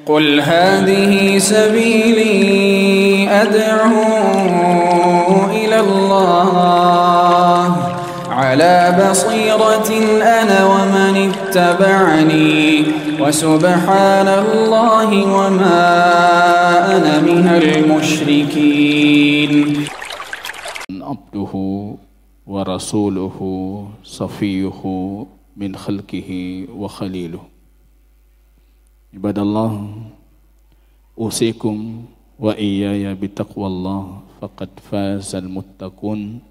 قل هذه سبيلي أدعو إلى الله على بصيرة أنا ومن اتبعني وسبحان الله وما أنا من المشركين. عبده ورسوله صفيه من خلقه وخليله. Ibadallah, usikum wa iyaya bitaqwallah faqad fazal muttaqun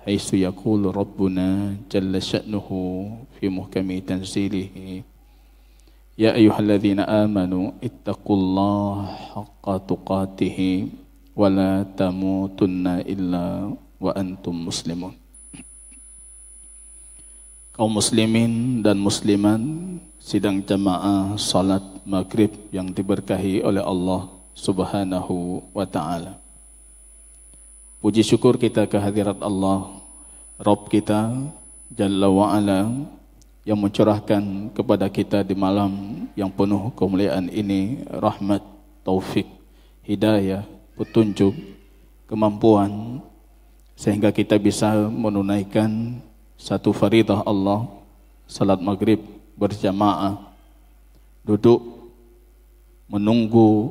haitsu yaqulu rabbuna jalla sya'nuhu fi muhkami tanzilihi ya ayyuhalladzina amanu ittaqullaha haqqa tuqatih wa la tamutunna illa wa antum muslimun. Kaum muslimin dan muslimat sidang jamaah salat maghrib yang diberkahi oleh Allah Subhanahu wa ta'ala. Puji syukur kita kehadirat Allah, Rabb kita Jalla wa'ala, yang mencurahkan kepada kita di malam yang penuh kemuliaan ini rahmat, taufik, hidayah, petunjuk, kemampuan, sehingga kita bisa menunaikan satu faridah Allah, salat maghrib berjamaah, duduk menunggu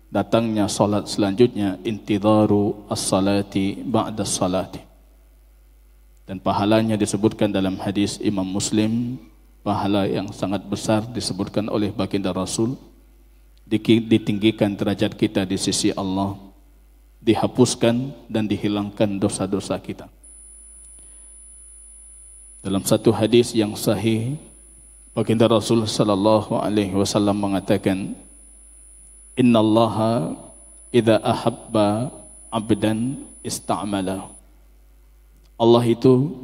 datangnya salat selanjutnya, intidharu as-salati ba'da salati. Dan pahalanya disebutkan dalam hadis Imam Muslim, pahala yang sangat besar disebutkan oleh baginda Rasul, ditinggikan derajat kita di sisi Allah, dihapuskan dan dihilangkan dosa-dosa kita. Dalam satu hadis yang sahih, baginda Rasul sallallahu alaihi wasallam mengatakan, innallaha idza ahabba 'abdan ista'malahu. Allah itu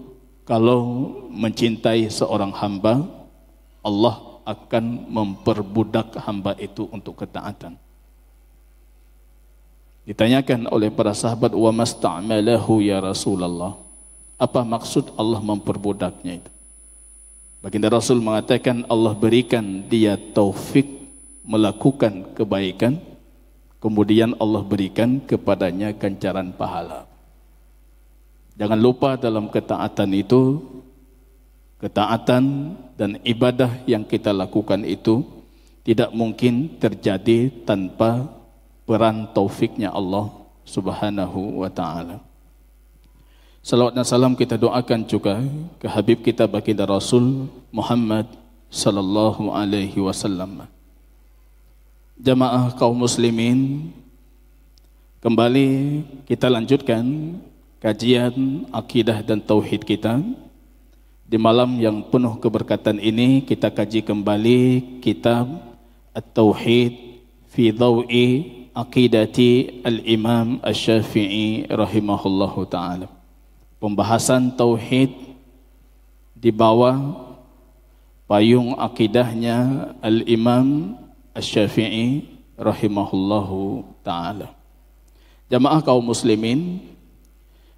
kalau mencintai seorang hamba, Allah akan memperbudak hamba itu untuk ketaatan. Ditanyakan oleh para sahabat, wa masta'malahu ya Rasulullah, apa maksud Allah memperbudaknya itu? Baginda Rasul mengatakan, Allah berikan dia taufik melakukan kebaikan, kemudian Allah berikan kepadanya ganjaran pahala. Jangan lupa dalam ketaatan itu, ketaatan dan ibadah yang kita lakukan itu tidak mungkin terjadi tanpa peran taufiknya Allah Subhanahu wa ta'ala. Salawat dan salam kita doakan juga ke Habib kita baginda Rasul Muhammad sallallahu alaihi wasallam. Jamaah kaum muslimin, kembali kita lanjutkan kajian akidah dan tauhid kita. Di malam yang penuh keberkatan ini kita kaji kembali kitab At-Tauhid fi Dhawi Aqidati Al-Imam Asy-Syafi'i rahimahullahu ta'ala. Pembahasan tauhid di bawah payung akidahnya Al-Imam Asy-Syafi'i rahimahullahu ta'ala. Jamaah kaum muslimin,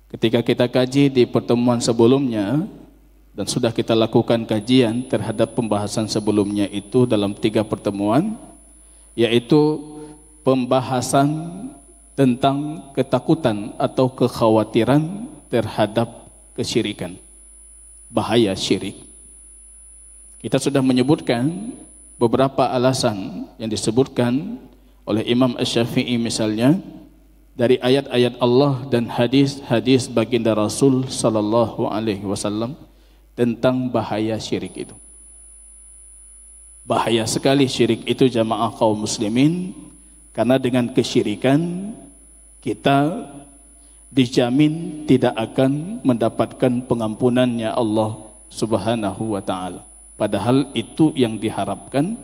ketika kita kaji di pertemuan sebelumnya dan sudah kita lakukan kajian terhadap pembahasan sebelumnya itu dalam 3 pertemuan, yaitu pembahasan tentang ketakutan atau kekhawatiran terhadap kesyirikan, bahaya syirik. Kita sudah menyebutkan beberapa alasan yang disebutkan oleh Imam Asy-Syafi'i, misalnya dari ayat-ayat Allah dan hadis-hadis baginda Rasul sallallahu alaihi wasallam tentang bahaya syirik itu. Bahaya sekali syirik itu jamaah kaum muslimin, karena dengan kesyirikan kita dijamin tidak akan mendapatkan pengampunannya Allah Subhanahu wa ta'ala. Padahal itu yang diharapkan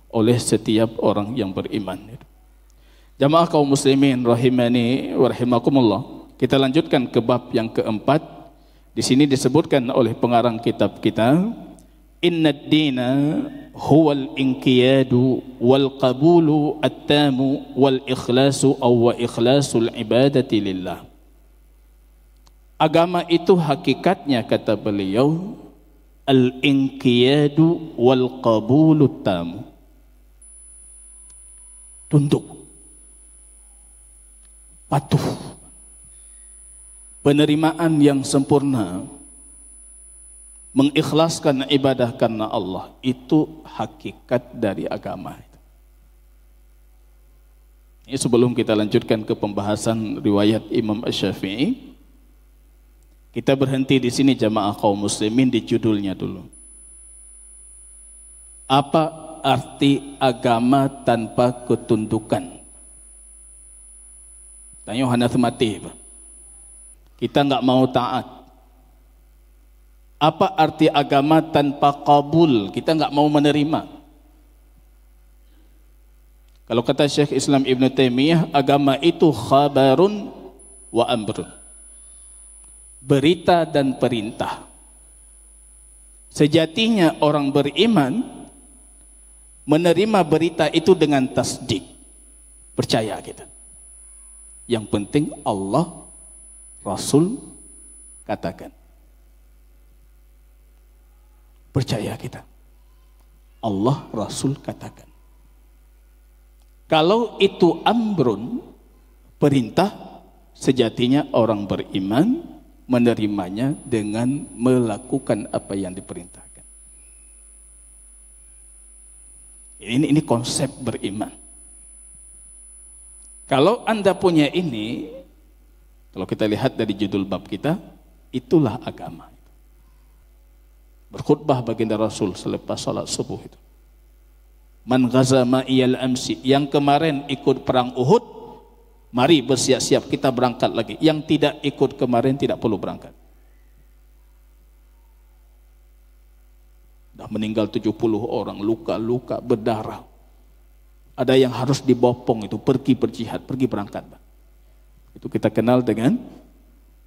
oleh setiap orang yang beriman. Jamaah kaum muslimin rahimani wa rahimakumullah. Kita lanjutkan ke bab yang keempat. Di sini disebutkan oleh pengarang kitab kita, innad dina huwal inqiyadu wal qabulu at-tamu wal ikhlasu aw wa ikhlasul ibadati lillah. Agama itu hakikatnya, kata beliau, al-inqiyadu wal qabulu tamu. tunduk, patuh, penerimaan yang sempurna, mengikhlaskan ibadah karena Allah. Itu hakikat dari agama. Ini sebelum kita lanjutkan ke pembahasan riwayat Imam Asy-Syafi'i, kita berhenti di sini jamaah kaum muslimin di judulnya dulu. Apa arti agama tanpa ketundukan? Tanya Hanas mati. Kita enggak mau taat. Apa arti agama tanpa qabul? Kita enggak mau menerima. Kalau kata Syekh Islam Ibn Taimiyah, agama itu khabarun wa amrun. Berita dan perintah. Sejatinya orang beriman menerima berita itu dengan tasdik. Percaya kita. Yang penting Allah, Rasul katakan. Percaya kita. Allah, Rasul katakan. Kalau itu amrun, perintah, sejatinya orang beriman menerimanya dengan melakukan apa yang diperintahkan. Ini konsep beriman. Kalau Anda punya ini, kalau kita lihat dari judul bab kita, itulah agama. Berkhutbah baginda Rasul selepas salat subuh itu. Man ghaza ma'iyal amsi, yang kemarin ikut perang Uhud, mari bersiap-siap kita berangkat lagi. Yang tidak ikut kemarin tidak perlu berangkat. Dah meninggal 70 orang, luka-luka, berdarah. Ada yang harus dibopong itu, pergi berjihad, pergi berangkat. Itu kita kenal dengan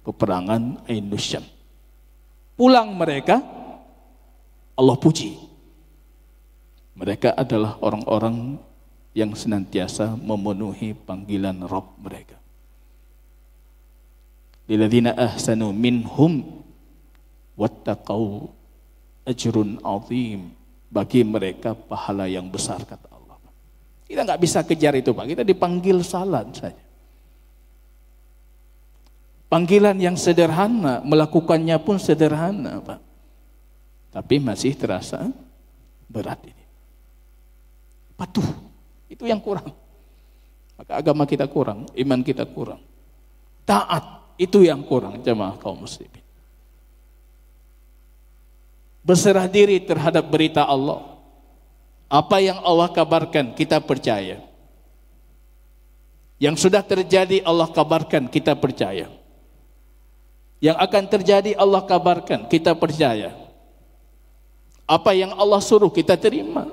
peperangan Ainus Syam. Pulang mereka, Allah puji. Mereka adalah orang-orang yang senantiasa memenuhi panggilan Rabb mereka. Lilladzina ahsanu minhum wattaqau ajrun azim. Bagi mereka pahala yang besar, kata Allah. Kita nggak bisa kejar itu, Pak. Kita dipanggil salat saja. Panggilan yang sederhana, melakukannya pun sederhana, Pak. Tapi masih terasa berat ini. Patuh. Itu yang kurang. Maka agama kita kurang, iman kita kurang. Taat, itu yang kurang jemaah kaum muslimin. Berserah diri terhadap berita Allah. Apa yang Allah kabarkan, kita percaya. Yang sudah terjadi Allah kabarkan, kita percaya. Yang akan terjadi Allah kabarkan, kita percaya. Apa yang Allah suruh, kita terima.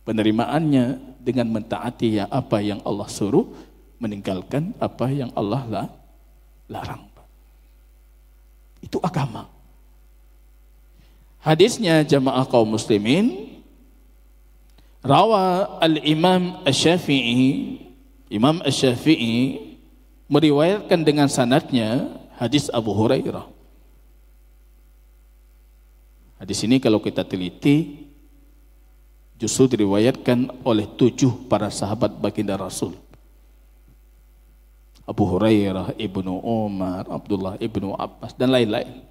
Penerimaannya dengan mentaati ya apa yang Allah suruh, meninggalkan apa yang Allah larang. Itu agama. Hadisnya jamaah kaum muslimin, rawa al-Imam Asy-Syafi'i, Imam Asy-Syafi'i meriwayatkan dengan sanadnya hadis Abu Hurairah. Hadis ini kalau kita teliti justru diriwayatkan oleh 7 para sahabat baginda Rasul. Abu Hurairah, Ibnu Umar, Abdullah Ibnu Abbas dan lain-lain.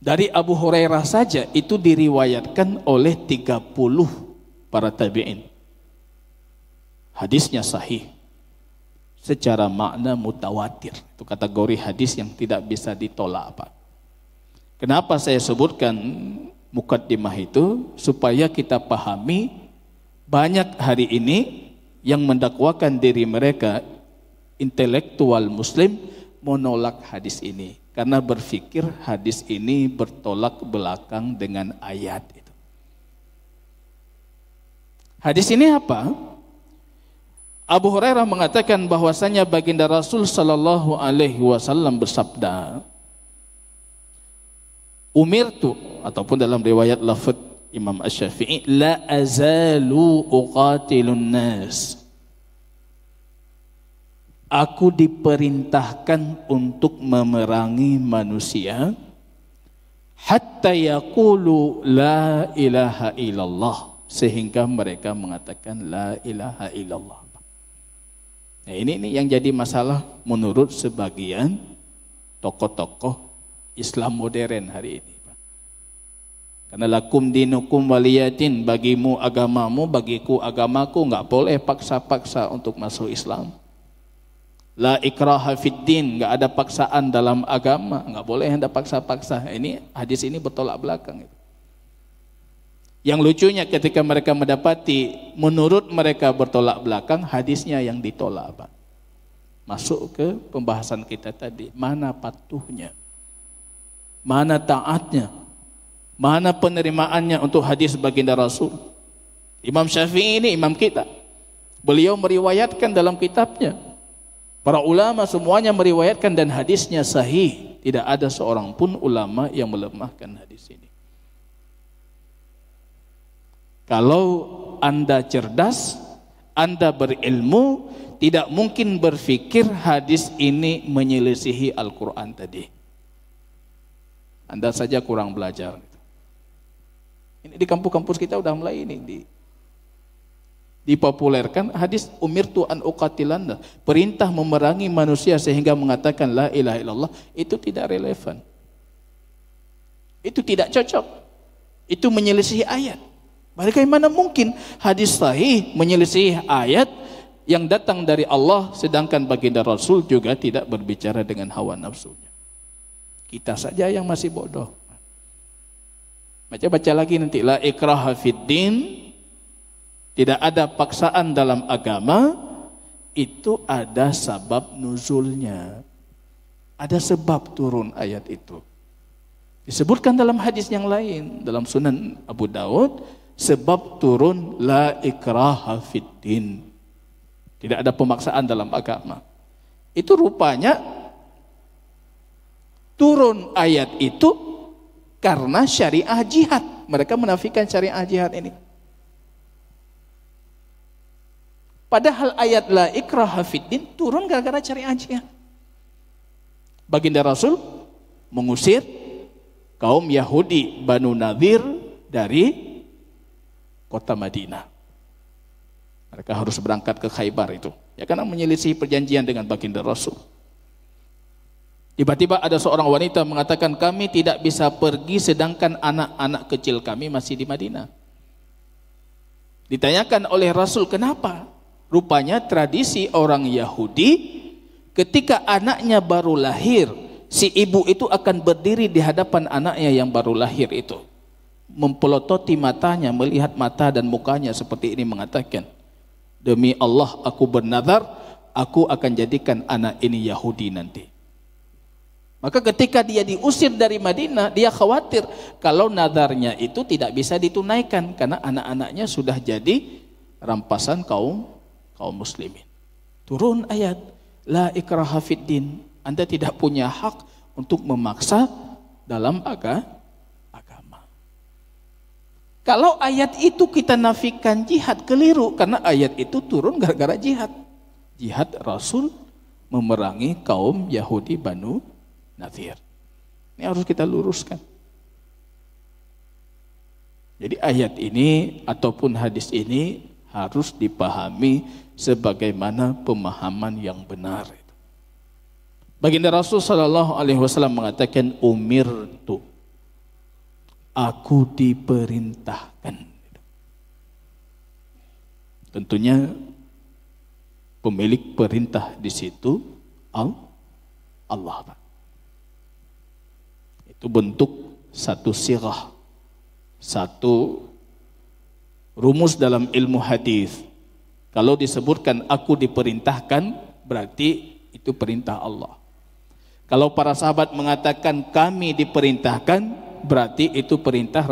Dari Abu Hurairah saja itu diriwayatkan oleh 30 para tabi'in. Hadisnya sahih. Secara makna mutawatir. Itu kategori hadis yang tidak bisa ditolak, Pak. Kenapa saya sebutkan mukaddimah itu? Supaya kita pahami banyak hari ini yang mendakwakan diri mereka intelektual muslim menolak hadis ini. Karena berpikir hadis ini bertolak belakang dengan ayat itu. Hadis ini apa? Abu Hurairah mengatakan bahwasanya baginda Rasul sallallahu alaihi wasallam bersabda, umirtu, ataupun dalam riwayat lafaz Imam Asy-Syafi'i, la azalu uqatilun nas. Aku diperintahkan untuk memerangi manusia hatta yaqulu la ilaha illallah, sehingga mereka mengatakan la ilaha illallah. Nah, ini yang jadi masalah menurut sebagian tokoh-tokoh Islam modern hari ini. Karena lakum dinukum waliyatin, bagimu agamamu, bagiku agamaku, nggak boleh paksa-paksa untuk masuk Islam. La ikraha fiddin, nggak ada paksaan dalam agama, nggak boleh ada paksa-paksa. Ini hadis ini bertolak belakang. Yang lucunya ketika mereka mendapati menurut mereka bertolak belakang, hadisnya yang ditolak, Pak. Masuk ke pembahasan kita tadi, mana patuhnya, mana taatnya, mana penerimaannya untuk hadis baginda Rasul. Imam Syafi'i ini imam kita. Beliau meriwayatkan dalam kitabnya. Para ulama semuanya meriwayatkan dan hadisnya sahih. Tidak ada seorang pun ulama yang melemahkan hadis ini. Kalau Anda cerdas, Anda berilmu, tidak mungkin berfikir hadis ini menyelisihi Al-Quran tadi. Anda saja kurang belajar. Ini di kampus-kampus kita udah mulai ini dipopulerkan hadis umirtu an uqatilanna, perintah memerangi manusia sehingga mengatakan la ilaha illallah, itu tidak relevan. Itu tidak cocok. Itu menyelisihi ayat. Bagaimana mungkin hadis sahih menyelisihi ayat yang datang dari Allah, sedangkan baginda Rasul juga tidak berbicara dengan hawa nafsunya. Kita saja yang masih bodoh. Baca lagi nanti, la ikraha fiddin, tidak ada paksaan dalam agama, itu ada sebab nuzulnya. Ada sebab turun ayat itu. Disebutkan dalam hadis yang lain, dalam Sunan Abu Daud, sebab turun la ikraha fiddin. Tidak ada pemaksaan dalam agama. Itu rupanya turun ayat itu karena syariah jihad. Mereka menafikan syariah jihad ini. Padahal ayat la ikraha fiddin turun gara-gara syariah jihad. Baginda Rasul mengusir kaum Yahudi Banu Nadir dari kota Madinah. Mereka harus berangkat ke Khaybar itu. Ya, karena menyelisih perjanjian dengan baginda Rasul. Tiba-tiba ada seorang wanita mengatakan, kami tidak bisa pergi sedangkan anak-anak kecil kami masih di Madinah. Ditanyakan oleh Rasul, kenapa? Rupanya tradisi orang Yahudi, ketika anaknya baru lahir, si ibu itu akan berdiri di hadapan anaknya yang baru lahir itu, mempelototi matanya, melihat mata dan mukanya seperti ini, mengatakan, demi Allah aku bernazar, aku akan jadikan anak ini Yahudi nanti. Maka ketika dia diusir dari Madinah, dia khawatir kalau nazarnya itu tidak bisa ditunaikan karena anak-anaknya sudah jadi rampasan kaum muslimin. Turun ayat la ikraha fiddin. Anda tidak punya hak untuk memaksa dalam agama. Kalau ayat itu kita nafikan jihad, keliru, karena ayat itu turun gara-gara jihad. Jihad Rasul memerangi kaum Yahudi Banu Nadir. Ini harus kita luruskan. Jadi ayat ini ataupun hadis ini harus dipahami sebagaimana pemahaman yang benar. Baginda Rasul sallallahu alaihi wasallam mengatakan umirtu, aku diperintahkan. Tentunya pemilik perintah di situ Allah. Itu bentuk satu sirah, satu rumus dalam ilmu hadis. Kalau disebutkan aku diperintahkan, berarti itu perintah Allah. Kalau para sahabat mengatakan kami diperintahkan, berarti itu perintah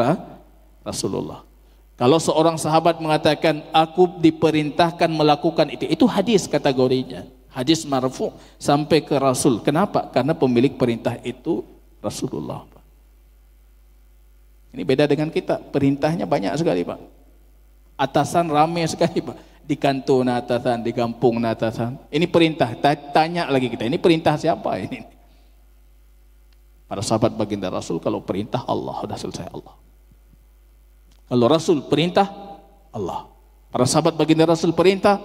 Rasulullah. Kalau seorang sahabat mengatakan aku diperintahkan melakukan itu hadis kategorinya. Hadis marfu sampai ke Rasul. Kenapa? Karena pemilik perintah itu Rasulullah. Ini beda dengan kita, perintahnya banyak sekali, Pak. Atasan ramai sekali, Pak. Di kantor atasan, di kampung atasan. Ini perintah, tanya lagi kita, ini perintah siapa ini? Para sahabat baginda Rasul, kalau perintah Allah, sudah selesai Allah. Kalau Rasul perintah, Allah. Para sahabat baginda Rasul perintah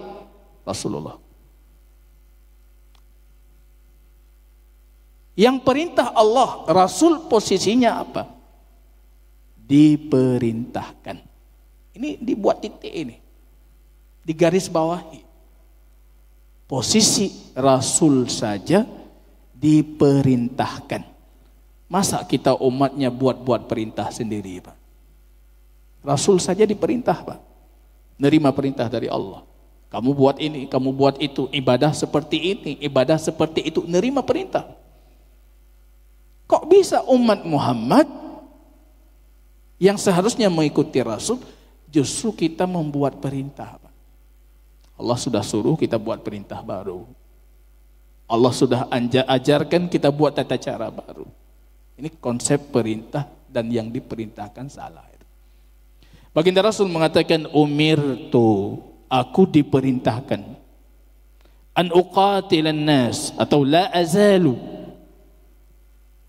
Rasulullah. Yang perintah Allah, Rasul posisinya apa? Diperintahkan. Ini dibuat titik ini. Di garis bawahi. Posisi Rasul saja diperintahkan. Masa kita umatnya buat-buat perintah sendiri, Pak? Rasul saja diperintah, Pak. Nerima perintah dari Allah. Kamu buat ini, kamu buat itu, ibadah seperti ini, ibadah seperti itu, nerima perintah. Kok bisa umat Muhammad yang seharusnya mengikuti Rasul, justru kita membuat perintah, Pak? Allah sudah suruh kita buat perintah baru. Allah sudah ajarkan kita buat tata cara baru. Ini konsep perintah dan yang diperintahkan salah. Baginda Rasul mengatakan, umirtu, aku diperintahkan, an uqatilan nas, atau la azalu,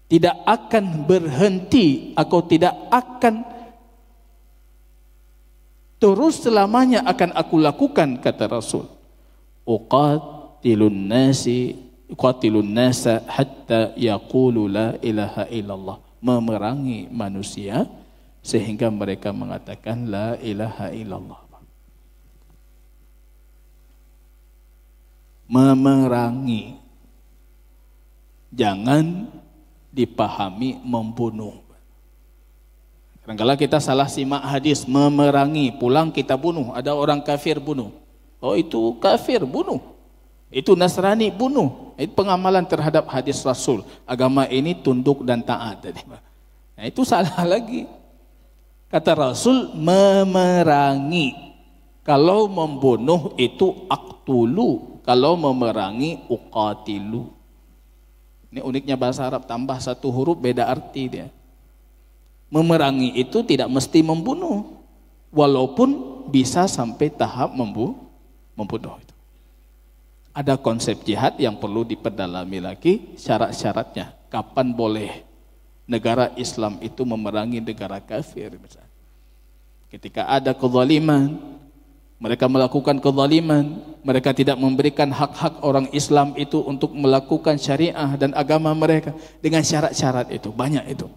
tidak akan berhenti, atau tidak akan terus selamanya akan aku lakukan, kata Rasul. Uqatilun nasa hatta yaqulu la ilaha illallah, memerangi manusia sehingga mereka mengatakan la ilaha illallah. Memerangi, jangan dipahami membunuh. Kadang-kadang kita salah simak hadis, memerangi, pulang kita bunuh, ada orang kafir bunuh. Oh, itu kafir, bunuh. Itu Nasrani, bunuh. Itu pengamalan terhadap hadis Rasul. Agama ini tunduk dan taat. Nah, itu salah lagi. Kata Rasul, memerangi. Kalau membunuh itu aqtulu, kalau memerangi uqatilu. Ini uniknya bahasa Arab, tambah satu huruf beda arti dia. Memerangi itu tidak mesti membunuh, walaupun bisa sampai tahap membunuh itu. Ada konsep jihad yang perlu diperdalami lagi, syarat-syaratnya. Kapan boleh negara Islam itu memerangi negara kafir misalnya. Ketika ada kezaliman, mereka melakukan kezaliman, mereka tidak memberikan hak-hak orang Islam itu untuk melakukan syariah dan agama mereka dengan syarat-syarat itu, banyak itu.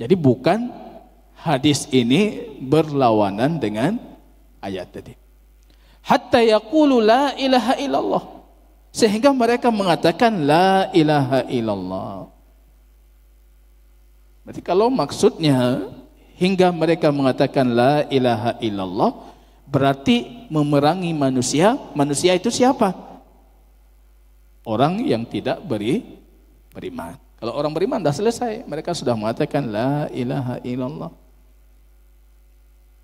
Jadi bukan hadis ini berlawanan dengan ayat tadi. Hatta yaqulu la ilaha illallah, sehingga mereka mengatakan la ilaha illallah. Berarti kalau maksudnya hingga mereka mengatakan la ilaha illallah, berarti memerangi manusia. Manusia itu siapa? Orang yang tidak beriman. Kalau orang beriman dah selesai, mereka sudah mengatakan la ilaha illallah.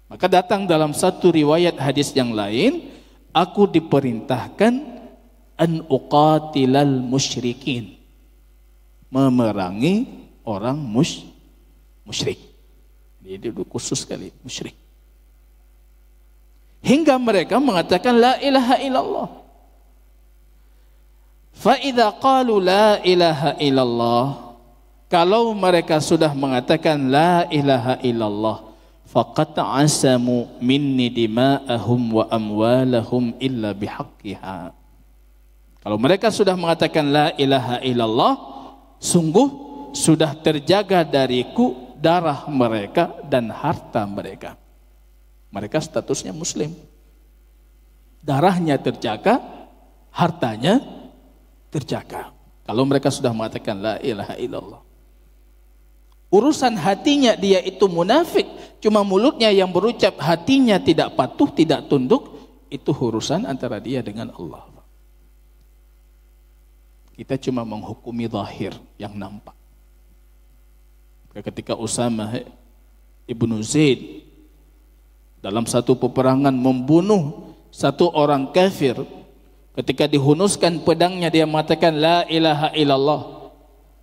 Maka datang dalam satu riwayat hadis yang lain, aku diperintahkan an uqatilal musyrikin, memerangi orang musyrik. Jadi itu khusus sekali, musyrik. Hingga mereka mengatakan la ilaha illallah. Fa idza qalu la ilaha illallah, kalau mereka sudah mengatakan la ilaha illallah, faqad asamu minni dima'ahum wa amwalahum illa bihaqqiha. Kalau mereka sudah mengatakan la ilaha illallah, sungguh sudah terjaga dariku darah mereka dan harta mereka. Mereka statusnya muslim, darahnya terjaga, hartanya terjaga. Kalau mereka sudah mengatakan la ilaha illallah. Urusan hatinya dia itu munafik, cuma mulutnya yang berucap, hatinya tidak patuh, tidak tunduk, itu urusan antara dia dengan Allah. Kita cuma menghukumi zahir yang nampak. Ketika Usamah ibnu Zaid dalam satu peperangan membunuh satu orang kafir, ketika dihunuskan pedangnya dia mengatakan la ilaha illallah.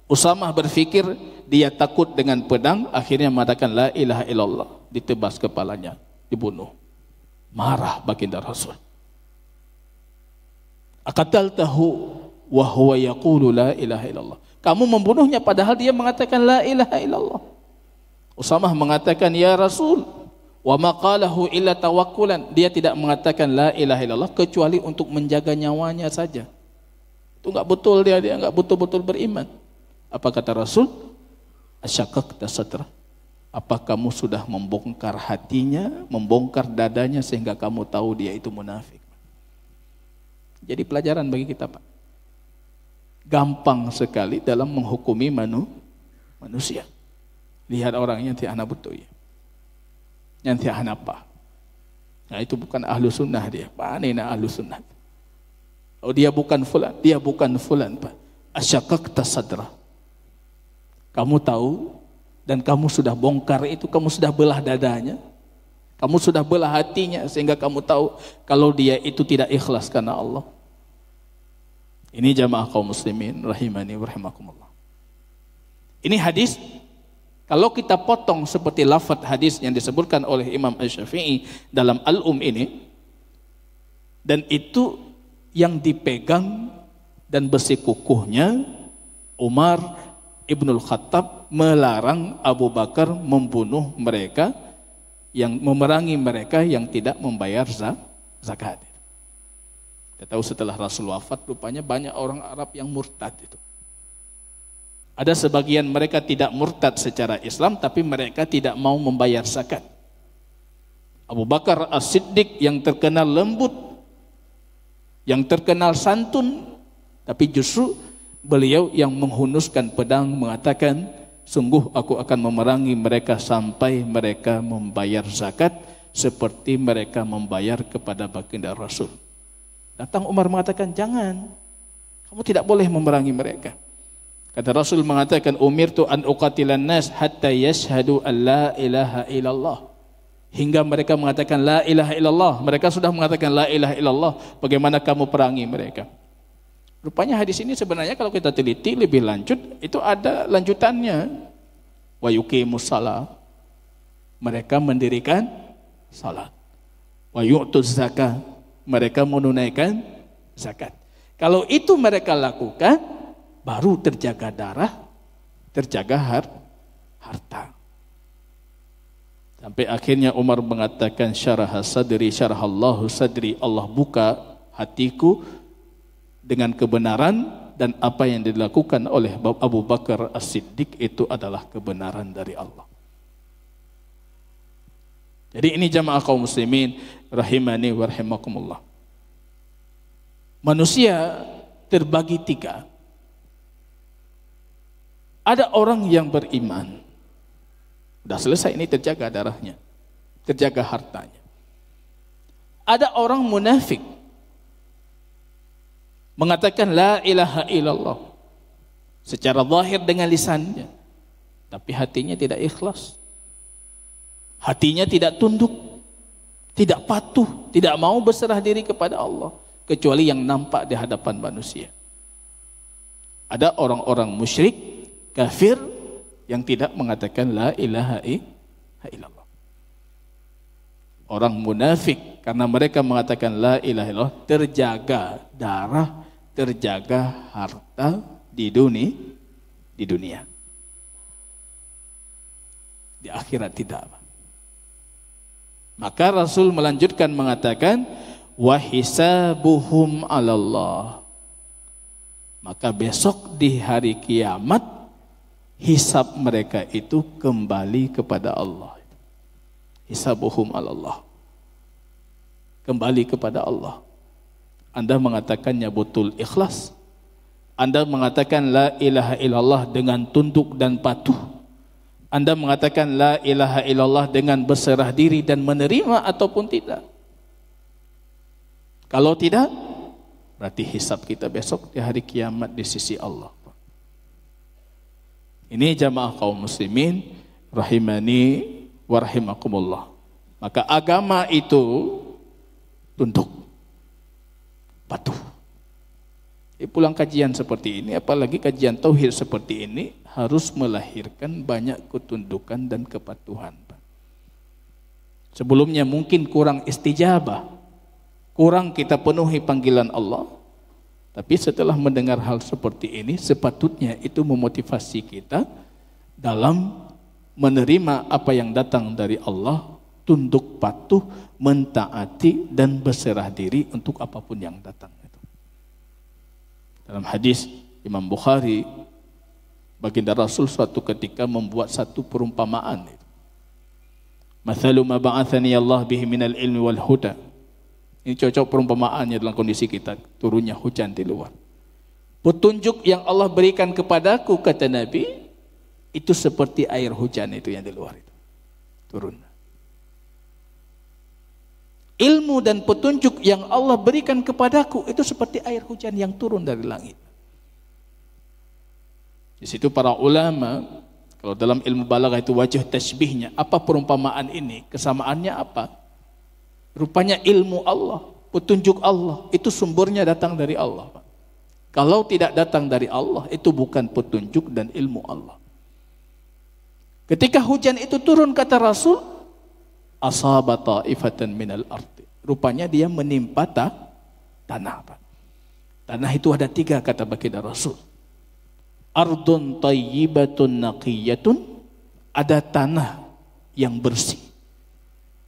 Usamah berfikir dia takut dengan pedang, akhirnya mengatakan la ilaha illallah, ditebas kepalanya, dibunuh. Marah baginda Rasul. Aqataltahu wa huwa yaqulu la ilaha illallah. Kamu membunuhnya padahal dia mengatakan la ilaha illallah. Usamah mengatakan, ya Rasul, Wa maqalahu illa tawakkulan, dia tidak mengatakan la ilaha illallah kecuali untuk menjaga nyawanya saja. Itu enggak betul, dia enggak betul-betul beriman. Apa kata Rasul? Asyaqaqta sadra, apa kamu sudah membongkar hatinya, membongkar dadanya sehingga kamu tahu dia itu munafik. Jadi pelajaran bagi kita, Pak. Gampang sekali dalam menghukumi manusia. Lihat orangnya nanti anak betul ya. Nanti anak apa? Nah itu bukan ahlu sunnah dia. Mana ahlu sunnah? Oh dia bukan fulan, Pak. Asyaqaqta sadra. Kamu tahu dan kamu sudah bongkar itu, kamu sudah belah dadanya, kamu sudah belah hatinya sehingga kamu tahu kalau dia itu tidak ikhlas karena Allah. Ini jamaah kaum muslimin rahimani wa rahimakumullah. Ini hadis kalau kita potong seperti lafaz hadis yang disebutkan oleh Imam Asy-Syafi'i dalam Al-Um ini, dan itu yang dipegang dan bersikukuhnya Umar Ibnul Khattab melarang Abu Bakar membunuh mereka, yang memerangi mereka yang tidak membayar zakat. Kita tahu setelah Rasul wafat rupanya banyak orang Arab yang murtad itu. Ada sebagian mereka tidak murtad secara Islam tapi mereka tidak mau membayar zakat. Abu Bakar As-Siddiq yang terkenal lembut, yang terkenal santun, tapi justru beliau yang menghunuskan pedang mengatakan, sungguh aku akan memerangi mereka sampai mereka membayar zakat seperti mereka membayar kepada baginda Rasul. Datang Umar mengatakan, jangan, kamu tidak boleh memerangi mereka. Kata Rasul mengatakan, umirtu an uqatilan nas hatta yashhadu an la ilaha illallah. Hingga mereka mengatakan la ilaha illallah. Mereka sudah mengatakan la ilaha illallah. Bagaimana kamu perangi mereka? Rupanya hadis ini sebenarnya kalau kita teliti lebih lanjut, itu ada lanjutannya. Wa yuqimus shalah. Mereka mendirikan salat. Wa yu'tuz zakat. Mereka menunaikan zakat. Kalau itu mereka lakukan, baru terjaga darah, terjaga harta. Sampai akhirnya Umar mengatakan syarah sadri syarahallahu sadri, Allah buka hatiku dengan kebenaran, dan apa yang dilakukan oleh Abu Bakar As-Siddiq itu adalah kebenaran dari Allah. Jadi ini jamaah kaum muslimin rahimani wa rahimakumullah. Manusia terbagi tiga. Ada orang yang beriman, sudah selesai, ini terjaga darahnya, terjaga hartanya. Ada orang munafik, mengatakan la ilaha illallah secara zahir dengan lisannya, tapi hatinya tidak ikhlas. Hatinya tidak tunduk, tidak patuh, tidak mau berserah diri kepada Allah, kecuali yang nampak di hadapan manusia. Ada orang-orang musyrik, kafir, yang tidak mengatakan la ilaha illallah. Orang munafik, karena mereka mengatakan la ilaha illallah, terjaga darah, terjaga harta di dunia. Di akhirat tidak. Maka Rasul melanjutkan mengatakan, wa hisabuhum 'alallah. Maka besok di hari kiamat, hisab mereka itu kembali kepada Allah. Hisabuhum 'alallah. Kembali kepada Allah. Anda mengatakannya betul ikhlas. Anda mengatakan la ilaha illallah dengan tunduk dan patuh. Anda mengatakan la ilaha illallah dengan berserah diri dan menerima ataupun tidak. Kalau tidak, berarti hisab kita besok di hari kiamat di sisi Allah. Ini jamaah kaum muslimin rahimani wa rahimakumullah. Maka agama itu tunduk, patuh. Pulang kajian seperti ini, apalagi kajian tauhid seperti ini, harus melahirkan banyak ketundukan dan kepatuhan. Sebelumnya mungkin kurang istijabah, kurang kita penuhi panggilan Allah. Tapi setelah mendengar hal seperti ini, sepatutnya itu memotivasi kita dalam menerima apa yang datang dari Allah tunduk patuh, mentaati dan berserah diri untuk apapun yang datang. Dalam hadis Imam Bukhari, baginda Rasul suatu ketika membuat satu perumpamaan. Mathalu ma ba'athani Allah bihi minal ilmi wal huda. Ini cocok perumpamaannya dalam kondisi kita turunnya hujan di luar. Petunjuk yang Allah berikan kepadaku, kata Nabi, itu seperti air hujan itu yang di luar itu turun. Ilmu dan petunjuk yang Allah berikan kepadaku itu seperti air hujan yang turun dari langit. Di situ para ulama, kalau dalam ilmu balaghah itu wajah tasbihnya, apa perumpamaan ini? Kesamaannya apa? Rupanya ilmu Allah, petunjuk Allah, itu sumbernya datang dari Allah. Kalau tidak datang dari Allah, itu bukan petunjuk dan ilmu Allah. Ketika hujan itu turun, kata Rasul, asaba ta'ifatan minal ardi. Rupanya dia menimpa tanah. Tanah itu ada 3, kata baginda Rasul. Ardun tayyibatun naqiyatun, ada tanah yang bersih.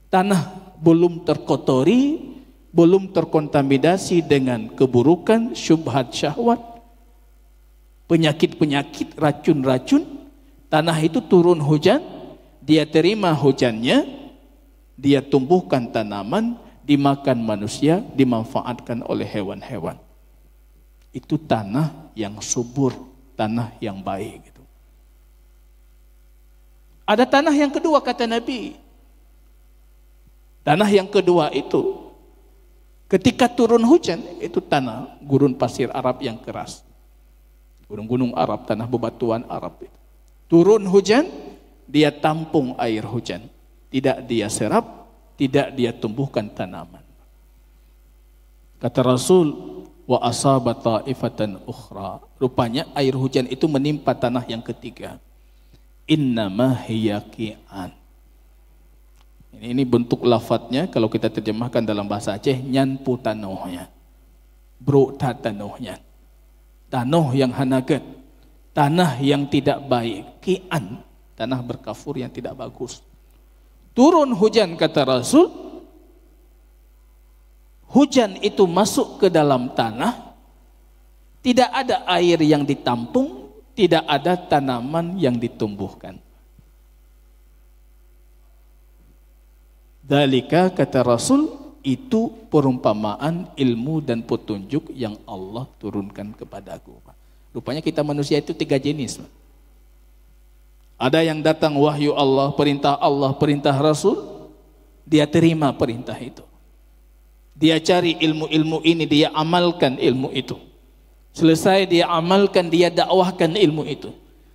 Tanah belum terkotori, belum terkontaminasi dengan keburukan, syubhat syahwat, penyakit-penyakit, racun-racun. Tanah itu turun hujan, dia terima hujannya, dia tumbuhkan tanaman, dimakan manusia, dimanfaatkan oleh hewan-hewan. Itu tanah yang subur, tanah yang baik. Gitu. Ada tanah yang kedua, kata Nabi. Tanah yang kedua itu, ketika turun hujan, itu tanah gurun pasir Arab yang keras. Gunung-gunung Arab, tanah bebatuan Arab itu. Turun hujan, dia tampung air hujan. Tidak dia serap, tidak dia tumbuhkan tanaman. Kata Rasul, wa asaba ta'ifatan ukhra. Rupanya air hujan itu menimpa tanah yang ketiga. Innama hiya qi'an. Ini bentuk lafadznya, kalau kita terjemahkan dalam bahasa Aceh, nyanpu tanohnya. Bro tanohnya. Tanah yang hanagat. Tanah yang tidak baik. Qi'an. Tanah berkafur yang tidak bagus. Turun hujan, kata Rasul. Hujan itu masuk ke dalam tanah. Tidak ada air yang ditampung. Tidak ada tanaman yang ditumbuhkan. Dalika, kata Rasul, itu perumpamaan ilmu dan petunjuk yang Allah turunkan kepadaku. Rupanya kita manusia itu 3 jenis. Ada yang datang wahyu Allah, perintah Rasul, dia terima perintah itu. Dia cari ilmu-ilmu ini, dia amalkan ilmu itu. Selesai dia amalkan, dia dakwahkan ilmu itu.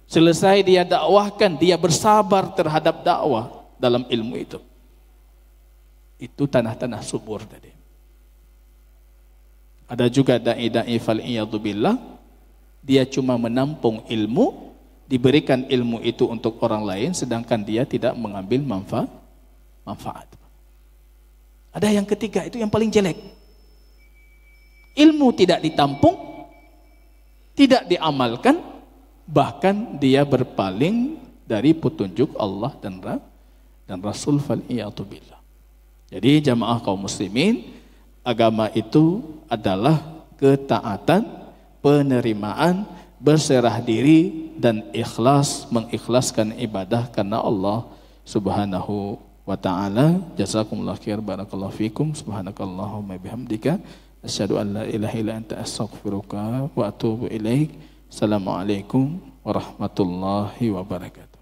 Selesai dia dakwahkan, dia bersabar terhadap dakwah dalam ilmu itu. Itu tanah-tanah subur tadi. Ada juga da'i-da'i fal'iyadu billah, dia cuma menampung ilmu, diberikan ilmu itu untuk orang lain, sedangkan dia tidak mengambil manfaat. Ada yang ketiga, itu yang paling jelek. Ilmu tidak ditampung, tidak diamalkan, bahkan dia berpaling dari petunjuk Allah dan Rasul fal'iyadu billah. Jadi jamaah kaum muslimin, agama itu adalah ketaatan, penerimaan, berserah diri dan ikhlas, mengikhlaskan ibadah karena Allah Subhanahu wa ta'ala. Jazakumullah khair, barakallahu fikum, subhanakallahumma bihamdika, asyhadu an la ilaha illa anta astaghfiruka wa atubu ilaik. Assalamualaikum warahmatullahi wabarakatuh.